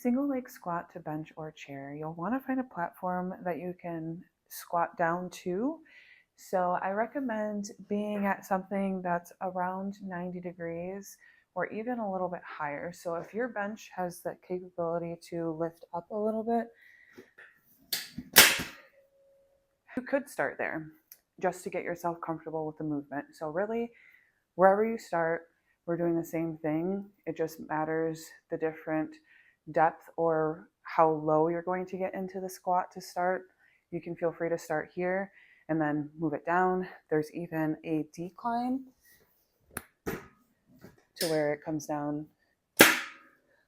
single leg squat to bench or chair, you'll want to find a platform that you can squat down to. So I recommend being at something that's around 90 degrees or even a little bit higher. So if your bench has the capability to lift up a little bit, you could start there just to get yourself comfortable with the movement. So really, wherever you start, we're doing the same thing. It just matters the different depth or how low you're going to get into the squat to start. You can feel free to start here and then move it down. There's even a decline to where it comes down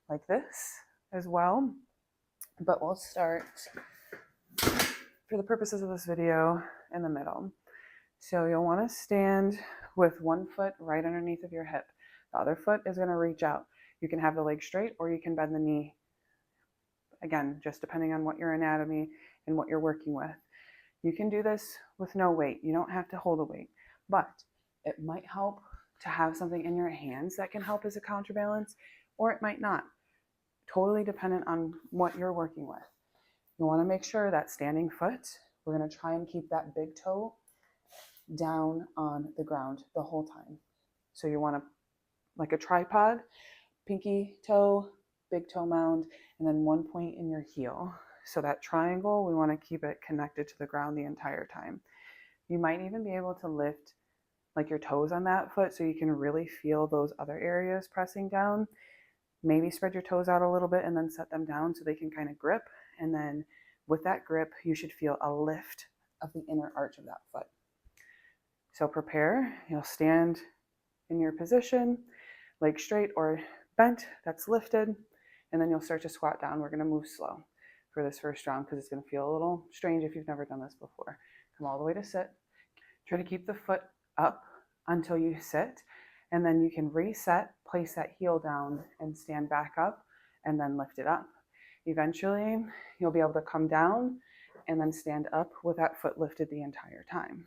like this as well. But we'll start, for the purposes of this video, in the middle. So you'll want to stand with one foot right underneath of your hip. The other foot is going to reach out. You can have the leg straight or you can bend the knee. Again, just depending on what your anatomy and what you're working with. You can do this with no weight. You don't have to hold a weight, but it might help to have something in your hands that can help as a counterbalance, or it might not. Totally dependent on what you're working with. You want to make sure that standing foot, we're going to try and keep that big toe down on the ground the whole time. So you want to, like a tripod, pinky toe, big toe mound, and then one point in your heel. So that triangle, we want to keep it connected to the ground the entire time. You might even be able to lift like your toes on that foot so you can really feel those other areas pressing down. Maybe spread your toes out a little bit and then set them down so they can kind of grip. And then with that grip, you should feel a lift of the inner arch of that foot. So prepare, you'll stand in your position, leg straight or bent, that's lifted, and then you'll start to squat down. We're going to move slow for this first round because it's going to feel a little strange if you've never done this before. Come all the way to sit. Try to keep the foot up until you sit, and then you can reset, place that heel down and stand back up and then lift it up. Eventually, you'll be able to come down and then stand up with that foot lifted the entire time.